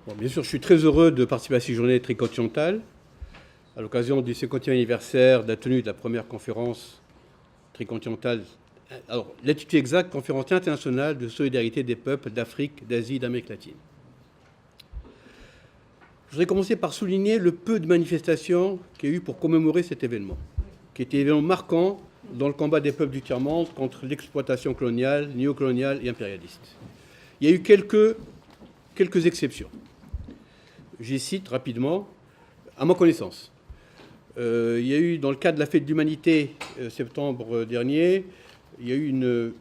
Bon, bien sûr, je suis très heureux de participer à ces journées tricontinentales à l'occasion du 50e anniversaire de la tenue de la première conférence tricontinentale. Alors, l'intitulé exact, Conférence internationale de solidarité des peuples d'Afrique, d'Asie et d'Amérique latine. Je voudrais commencer par souligner le peu de manifestations qu'il y a eu pour commémorer cet événement, qui était un événement marquant dans le combat des peuples du tiers-monde contre l'exploitation coloniale, néocoloniale et impérialiste. Il y a eu quelques exceptions. J'y cite rapidement, à ma connaissance. Il y a eu, dans le cadre de la fête de l'humanité, septembre dernier, il y a eu une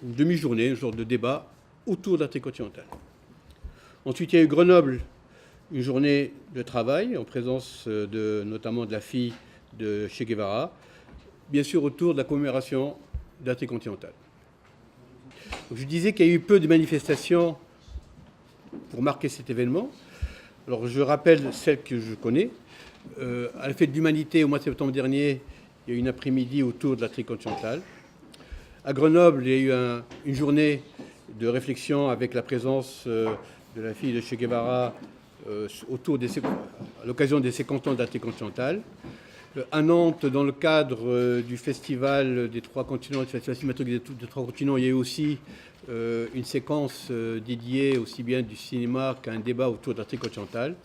demi-journée, un genre de débat autour de la tricontinentale. Ensuite, il y a eu Grenoble, une journée de travail en présence notamment de la fille de Che Guevara, bien sûr autour de la commémoration de la tricontinentale. Donc, je disais qu'il y a eu peu de manifestations pour marquer cet événement. Alors, je rappelle celles que je connais. À la fête de l'humanité, au mois de septembre dernier, il y a eu une après-midi autour de la tricontinentale. À Grenoble, il y a eu une journée de réflexion avec la présence de la fille de Che Guevara à l'occasion des 50 ans de la tricontinentale. À Nantes, dans le cadre du festival des trois continents, du festival cinématographique des trois continents, il y a eu aussi une séquence dédiée aussi bien du cinéma qu'à un débat autour de la tricontinentale.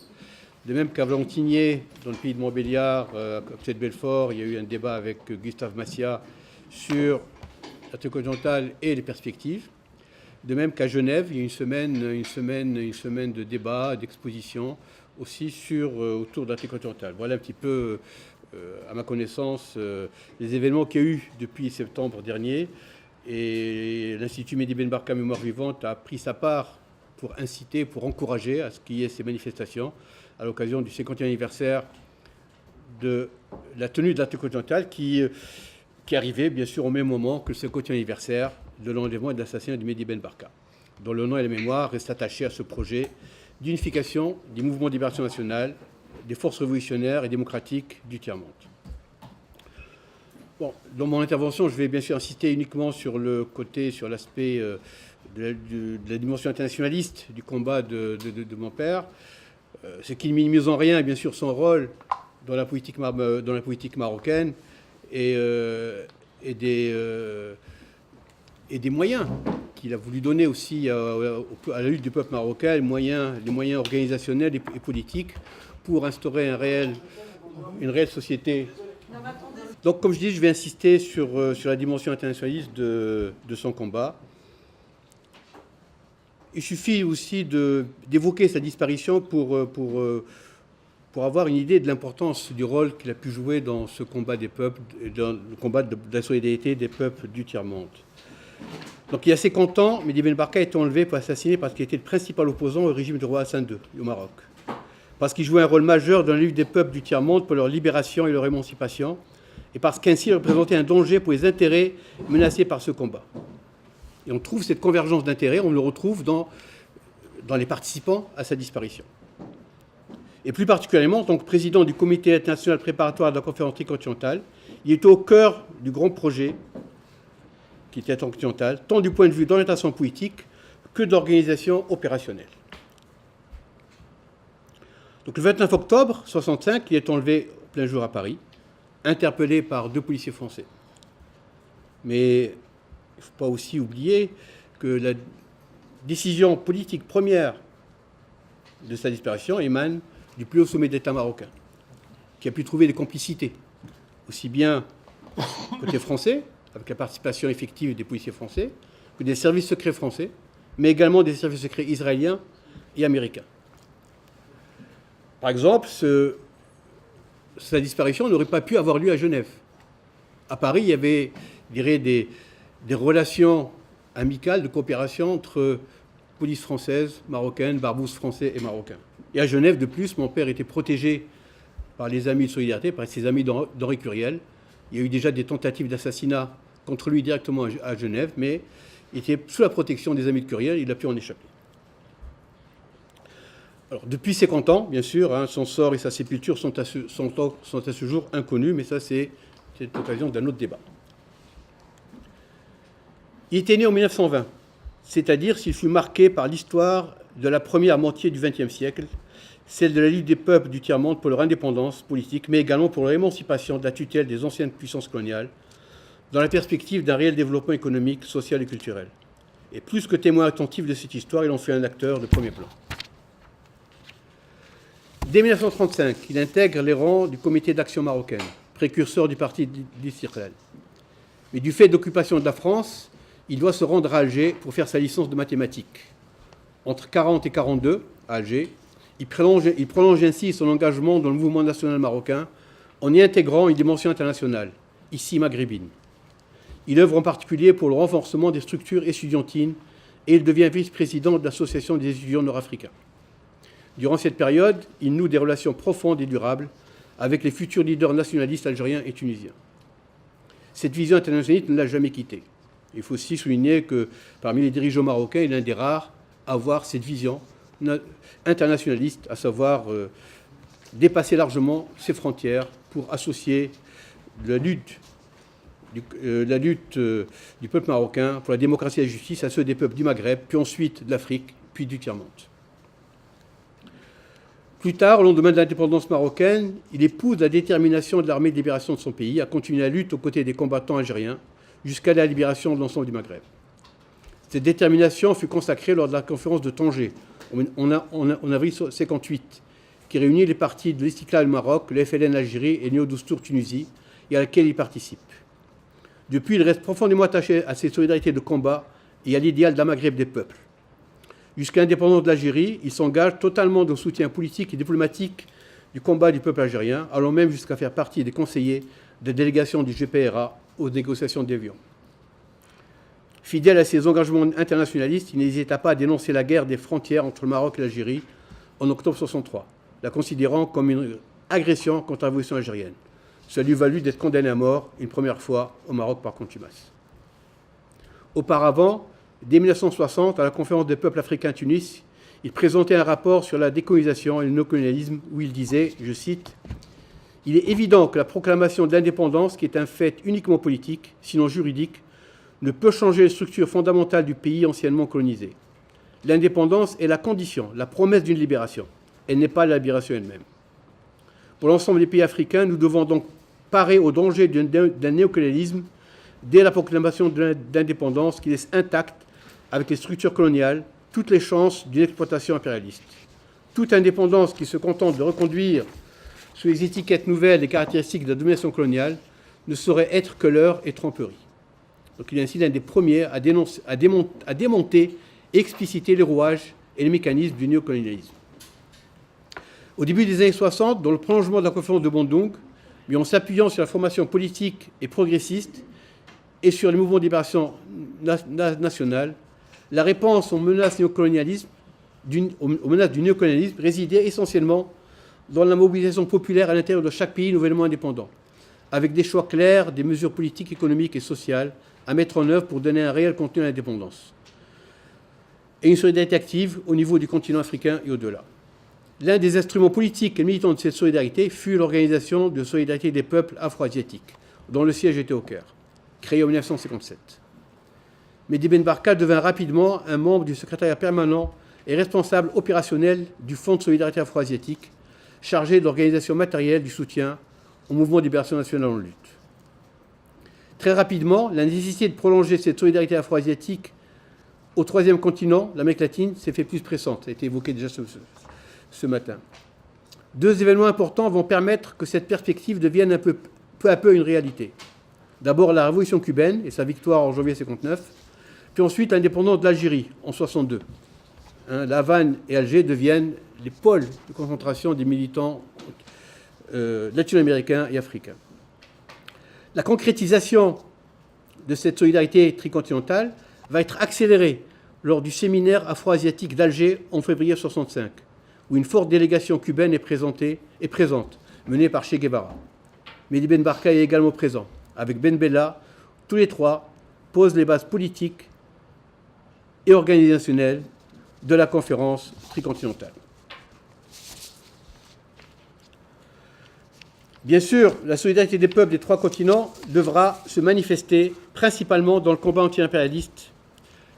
De même qu'à Valentinier, dans le pays de Montbéliard, à côté de Belfort, il y a eu un débat avec Gustave Massiat sur la tricontinentale et les perspectives. De même qu'à Genève, il y a une semaine de débat, d'exposition aussi autour de la tricontinentale. Voilà un petit peu, à ma connaissance, les événements qu'il y a eu depuis septembre dernier. Et l'Institut Mehdi Ben Barka Mémoire Vivante a pris sa part pour inciter, pour encourager à ce qu'il y ait ces manifestations à l'occasion du 50e anniversaire de la tenue de la tricontinentale qui arrivait bien sûr au même moment que le 50e anniversaire de l'enlèvement et de l'assassinat de Mehdi Ben Barka, dont le nom et la mémoire restent attachés à ce projet d'unification des mouvements de libération nationale, des forces révolutionnaires et démocratiques du tiers-monde. Bon, dans mon intervention, je vais bien sûr insister uniquement sur l'aspect de la dimension internationaliste du combat de mon père, ce qui ne minimise en rien, bien sûr, son rôle dans la politique marocaine et des moyens qu'il a voulu donner aussi à la lutte du peuple marocain, les moyens organisationnels et politiques pour instaurer une réelle société. Donc, comme je dis, je vais insister sur la dimension internationaliste de son combat. Il suffit aussi d'évoquer sa disparition pour avoir une idée de l'importance du rôle qu'il a pu jouer dans ce combat des peuples, dans le combat de la solidarité des peuples du tiers-monde. Donc il y a 50 ans, Mehdi Ben Barka a été enlevé pour assassiner parce qu'il était le principal opposant au régime du roi Hassan II au Maroc. Parce qu'il jouait un rôle majeur dans la lutte des peuples du tiers-monde pour leur libération et leur émancipation, et parce qu'ainsi il représentait un danger pour les intérêts menacés par ce combat. Et on trouve cette convergence d'intérêts, on le retrouve dans les participants à sa disparition. Et plus particulièrement, en tant que président du comité international préparatoire de la conférence tricontinentale, il était au cœur du grand projet qui était tricontinental, tant du point de vue d'orientation politique que d'organisation opérationnelle. Donc le 29 octobre 1965, il est enlevé au plein jour à Paris, interpellé par 2 policiers français. Mais il ne faut pas aussi oublier que la décision politique première de sa disparition émane du plus haut sommet de l'État marocain, qui a pu trouver des complicités, aussi bien côté français, avec la participation effective des policiers français, que des services secrets français, mais également des services secrets israéliens et américains. Par exemple, sa disparition n'aurait pas pu avoir lieu à Genève. À Paris, il y avait, je dirais, des relations amicales de coopération entre police française, marocaine, barbouzes français et marocains. Et à Genève, de plus, mon père était protégé par les amis de solidarité, par ses amis d'Henri Curiel. Il y a eu déjà des tentatives d'assassinat contre lui directement à Genève, mais il était sous la protection des amis de Curiel, il a pu en échapper. Alors, depuis 50 ans, bien sûr, son sort et sa sépulture sont à ce jour inconnus, mais ça, c'est l'occasion d'un autre débat. Il était né en 1920, c'est-à-dire s'il fut marqué par l'histoire de la première moitié du XXe siècle, celle de la Ligue des peuples du tiers-monde pour leur indépendance politique, mais également pour leur émancipation de la tutelle des anciennes puissances coloniales, dans la perspective d'un réel développement économique, social et culturel. Et plus que témoin attentif de cette histoire, il en fait un acteur de premier plan. Dès 1935, il intègre les rangs du Comité d'action marocaine, précurseur du parti d'Istiqlal. Mais du fait de l'occupation de la France, il doit se rendre à Alger pour faire sa licence de mathématiques. Entre 1940 et 1942, à Alger, il prolonge ainsi son engagement dans le mouvement national marocain en y intégrant une dimension internationale, ici maghrébine. Il œuvre en particulier pour le renforcement des structures estudiantines et il devient vice-président de l'Association des étudiants nord-africains. Durant cette période, il noue des relations profondes et durables avec les futurs leaders nationalistes algériens et tunisiens. Cette vision internationaliste ne l'a jamais quitté. Il faut aussi souligner que parmi les dirigeants marocains, il est l'un des rares à avoir cette vision internationaliste, à savoir dépasser largement ses frontières pour associer la lutte du peuple marocain pour la démocratie et la justice à ceux des peuples du Maghreb, puis ensuite de l'Afrique, puis du tiers-monde. Plus tard, au lendemain de l'indépendance marocaine, il épouse la détermination de l'armée de libération de son pays à continuer la lutte aux côtés des combattants algériens jusqu'à la libération de l'ensemble du Maghreb. Cette détermination fut consacrée lors de la conférence de Tanger en avril 1958, qui réunit les partis de l'Istiqlal Maroc, le FLN Algérie et Néo-Doustour Tunisie, et à laquelle il participe. Depuis, il reste profondément attaché à cette solidarité de combat et à l'idéal d'un Maghreb des peuples. Jusqu'à l'indépendance de l'Algérie, il s'engage totalement dans le soutien politique et diplomatique du combat du peuple algérien, allant même jusqu'à faire partie des conseillers de délégation du GPRA aux négociations d'Évian. Fidèle à ses engagements internationalistes, il n'hésita pas à dénoncer la guerre des frontières entre le Maroc et l'Algérie en octobre 1963, la considérant comme une agression contre la révolution algérienne. Cela lui valut d'être condamné à mort une première fois au Maroc par contumace. Auparavant, dès 1960, à la conférence des peuples africains à Tunis, il présentait un rapport sur la décolonisation et le néocolonialisme où il disait, je cite, « Il est évident que la proclamation de l'indépendance, qui est un fait uniquement politique, sinon juridique, ne peut changer les structures fondamentales du pays anciennement colonisé. L'indépendance est la condition, la promesse d'une libération. Elle n'est pas la libération elle-même. Pour l'ensemble des pays africains, nous devons donc parer au danger d'un néocolonialisme dès la proclamation d'indépendance qui laisse intactes, avec les structures coloniales, toutes les chances d'une exploitation impérialiste. Toute indépendance qui se contente de reconduire sous les étiquettes nouvelles les caractéristiques de la domination coloniale ne saurait être que leurre et tromperie. » Donc il est ainsi l'un des premiers à démonter et expliciter les rouages et les mécanismes du néocolonialisme. Au début des années 60, dans le prolongement de la conférence de Bandung, mais en s'appuyant sur la formation politique et progressiste et sur les mouvements de libération nationale, la réponse aux menaces du néocolonialisme résidait essentiellement dans la mobilisation populaire à l'intérieur de chaque pays nouvellement indépendant, avec des choix clairs, des mesures politiques, économiques et sociales à mettre en œuvre pour donner un réel contenu à l'indépendance, et une solidarité active au niveau du continent africain et au-delà. L'un des instruments politiques et militants de cette solidarité fut l'Organisation de solidarité des peuples afro-asiatiques, dont le siège était au Caire, créée en 1957. Mehdi Ben Barka devint rapidement un membre du secrétariat permanent et responsable opérationnel du Fonds de solidarité afro-asiatique, chargé de l'organisation matérielle du soutien au mouvement de libération nationale en lutte. Très rapidement, la nécessité de prolonger cette solidarité afro-asiatique au troisième continent, l'Amérique latine, s'est fait plus pressante. Ça a été évoqué déjà ce matin. Deux événements importants vont permettre que cette perspective devienne peu à peu une réalité. D'abord la révolution cubaine et sa victoire en janvier 1959, puis ensuite l'indépendance de l'Algérie en 1962. La Havane et Alger deviennent les pôles de concentration des militants latino-américains et africains. La concrétisation de cette solidarité tricontinentale va être accélérée lors du séminaire afro-asiatique d'Alger en février 1965, où une forte délégation cubaine est présente, menée par Che Guevara. Mehdi Ben Barka est également présent. Avec Ben Bella, tous les trois posent les bases politiques et organisationnelles de la conférence tricontinentale. Bien sûr, la solidarité des peuples des trois continents devra se manifester principalement dans le combat anti-impérialiste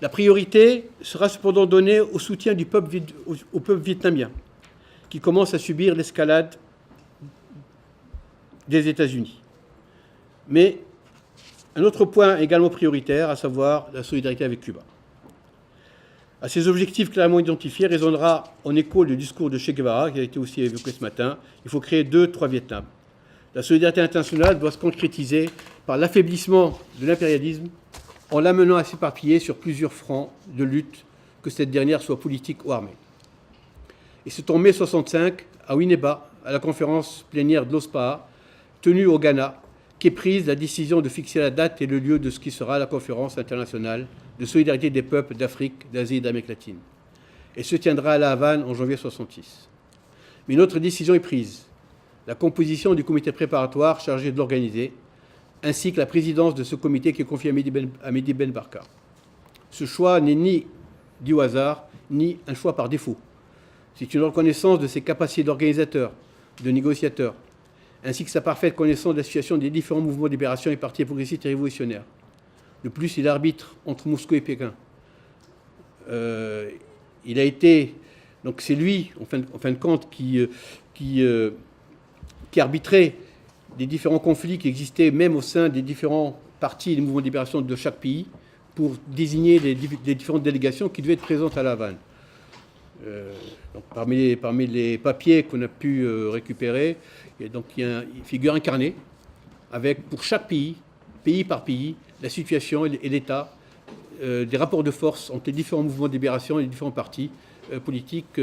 La priorité sera cependant donnée au soutien au peuple vietnamien, qui commence à subir l'escalade des États-Unis. Mais un autre point également prioritaire, à savoir la solidarité avec Cuba. À ces objectifs clairement identifiés résonnera en écho le discours de Che Guevara, qui a été aussi évoqué ce matin. Il faut créer 2-3 Vietnam. La solidarité internationale doit se concrétiser par l'affaiblissement de l'impérialisme en l'amenant à s'éparpiller sur plusieurs fronts de lutte, que cette dernière soit politique ou armée. Et c'est en mai 1965, à Winneba, à la conférence plénière de l'OSPA, tenue au Ghana, qu'est prise la décision de fixer la date et le lieu de ce qui sera la conférence internationale de solidarité des peuples d'Afrique, d'Asie et d'Amérique latine. Elle se tiendra à La Havane en janvier 1966. Mais une autre décision est prise, la composition du comité préparatoire chargé de l'organiser, ainsi que la présidence de ce comité qui est confiée à Mehdi Ben Barka. Ce choix n'est ni dû au hasard, ni un choix par défaut. C'est une reconnaissance de ses capacités d'organisateur, de négociateur, ainsi que sa parfaite connaissance de la situation des différents mouvements de libération et partis progressistes et révolutionnaires. De plus, il arbitre entre Moscou et Pékin. Il a été, donc c'est lui, en fin de compte, qui arbitrait des différents conflits qui existaient même au sein des différents partis et des mouvements de libération de chaque pays pour désigner les différentes délégations qui devaient être présentes à La Havane. Donc parmi les papiers qu'on a pu récupérer, il figure un carnet avec, pour chaque pays, pays par pays, la situation et l'état des rapports de force entre les différents mouvements de libération et les différents partis politiques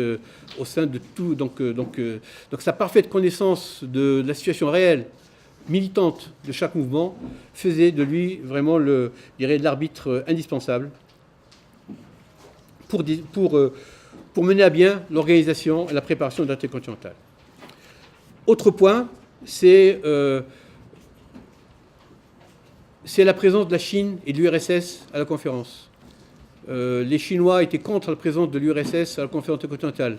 au sein de tout. Donc sa parfaite connaissance de la situation réelle, militante de chaque mouvement, faisait de lui vraiment l'arbitre indispensable pour mener à bien l'organisation et la préparation de l'intercontinental. Autre point, c'est la présence de la Chine et de l'URSS à la conférence. Les Chinois étaient contre la présence de l'URSS à la conférence intercontinentale,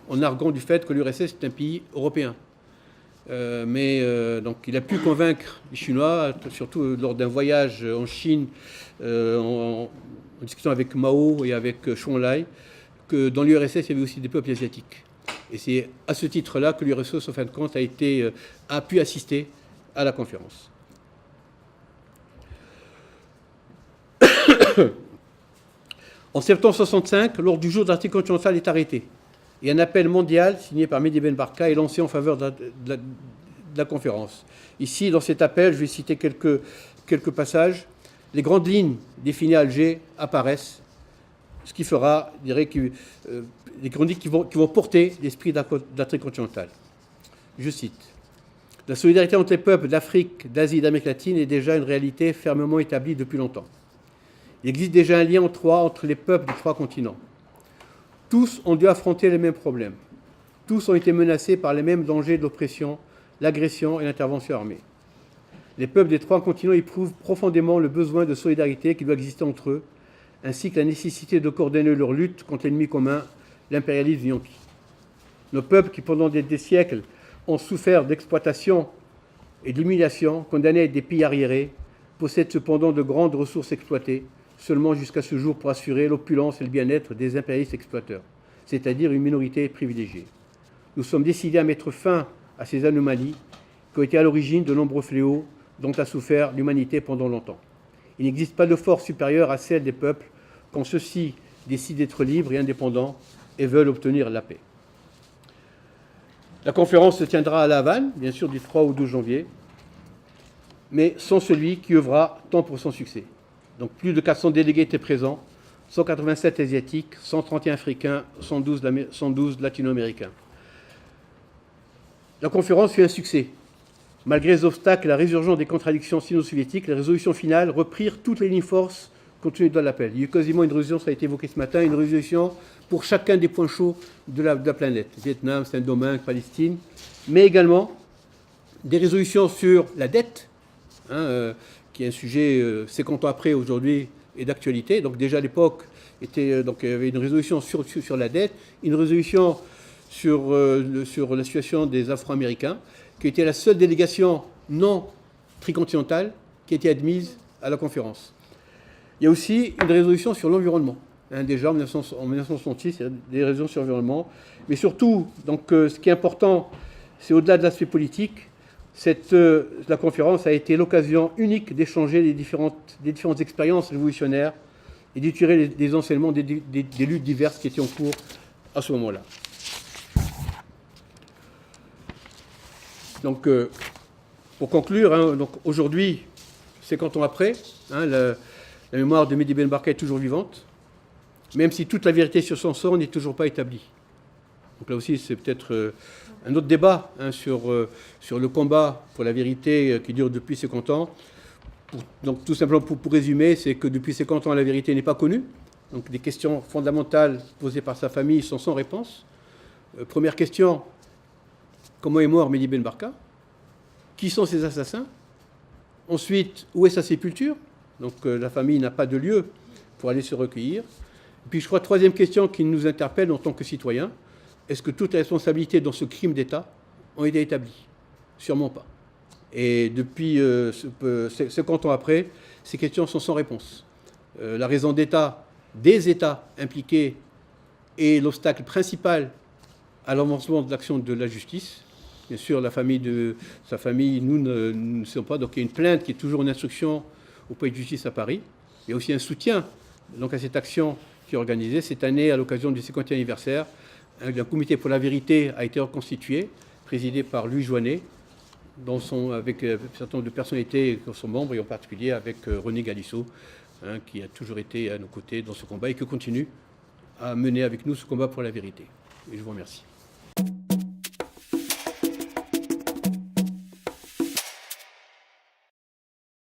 en arguant du fait que l'URSS est un pays européen. Donc il a pu convaincre les Chinois, surtout lors d'un voyage en Chine, en discutant avec Mao et avec Chou Enlai, que dans l'URSS, il y avait aussi des peuples asiatiques. Et c'est à ce titre-là que l'URSS, en fin de compte, a pu assister à la conférence. En septembre 1965, l'ordre du jour de l'intercontinental est arrêté et un appel mondial signé par Mehdi Ben Barka est lancé en faveur de la conférence. Ici, dans cet appel, je vais citer quelques passages. Les grandes lignes définies à Alger apparaissent, ce qui fera, je dirais, les chroniques qui vont porter l'esprit de l'intercontinental. Je cite. La solidarité entre les peuples d'Afrique, d'Asie et d'Amérique latine est déjà une réalité fermement établie depuis longtemps. Il existe déjà un lien entre les peuples des 3 continents. Tous ont dû affronter les mêmes problèmes. Tous ont été menacés par les mêmes dangers de l'oppression, l'agression et l'intervention armée. Les peuples des 3 continents éprouvent profondément le besoin de solidarité qui doit exister entre eux, ainsi que la nécessité de coordonner leur lutte contre l'ennemi commun, l'impérialisme yankee. Nos peuples qui, pendant des siècles, ont souffert d'exploitation et d'humiliation, condamnés à être des pays arriérés, possèdent cependant de grandes ressources exploitées, seulement jusqu'à ce jour pour assurer l'opulence et le bien-être des impérialistes exploiteurs, c'est-à-dire une minorité privilégiée. Nous sommes décidés à mettre fin à ces anomalies qui ont été à l'origine de nombreux fléaux dont a souffert l'humanité pendant longtemps. Il n'existe pas de force supérieure à celle des peuples quand ceux-ci décident d'être libres et indépendants et veulent obtenir la paix. La conférence se tiendra à La Havane, bien sûr, du 3 au 12 janvier, mais sans celui qui œuvra tant pour son succès. Donc plus de 400 délégués étaient présents, 187 asiatiques, 131 africains, 112 latino-américains. La conférence fut un succès. Malgré les obstacles et la résurgence des contradictions sino-soviétiques, les résolutions finales reprirent toutes les lignes forces contenues dans l'appel. Il y a eu quasiment une résolution, ça a été évoqué ce matin, une résolution pour chacun des points chauds de la planète. Vietnam, Saint-Domingue, Palestine, mais également des résolutions sur la dette, qui est un sujet 50 ans après aujourd'hui et d'actualité. Donc déjà à l'époque, il y avait une résolution sur la dette, une résolution sur la situation des Afro-Américains, qui était la seule délégation non tricontinentale qui a été admise à la conférence. Il y a aussi une résolution sur l'environnement. Déjà en 1966, il y a des résolutions sur l'environnement. Mais surtout, donc, ce qui est important, c'est au-delà de l'aspect politique, la conférence a été l'occasion unique d'échanger des différentes expériences révolutionnaires et d'étudier des enseignements des luttes diverses qui étaient en cours à ce moment-là. Donc, pour conclure, donc aujourd'hui, 50 ans après, la mémoire de Mehdi Ben Barka est toujours vivante, même si toute la vérité sur son sort n'est toujours pas établie. Donc là aussi, c'est peut-être un autre débat sur le combat pour la vérité qui dure depuis 50 ans. Donc tout simplement pour résumer, c'est que depuis 50 ans, la vérité n'est pas connue. Donc des questions fondamentales posées par sa famille sont sans réponse. Première question, comment est mort Mehdi Ben Barka? Qui sont ses assassins? Ensuite, où est sa sépulture? Donc la famille n'a pas de lieu pour aller se recueillir. Et puis je crois, troisième question qui nous interpelle en tant que citoyens, est-ce que toutes les responsabilités dans ce crime d'État ont été établies? Sûrement pas. Et depuis 50 ans après, ces questions sont sans réponse. La raison d'État, des États impliqués, est l'obstacle principal à l'avancement de l'action de la justice. Bien sûr, sa famille, nous ne sommes pas. Donc il y a une plainte qui est toujours en instruction au palais de justice à Paris. Il y a aussi un soutien donc, à cette action qui est organisée. Cette année, à l'occasion du 50e anniversaire, un comité pour la vérité a été reconstitué, présidé par Louis Joannet, avec un certain nombre de personnalités qui sont membres, et en particulier avec René Galissot, qui a toujours été à nos côtés dans ce combat et qui continue à mener avec nous ce combat pour la vérité. Et je vous remercie.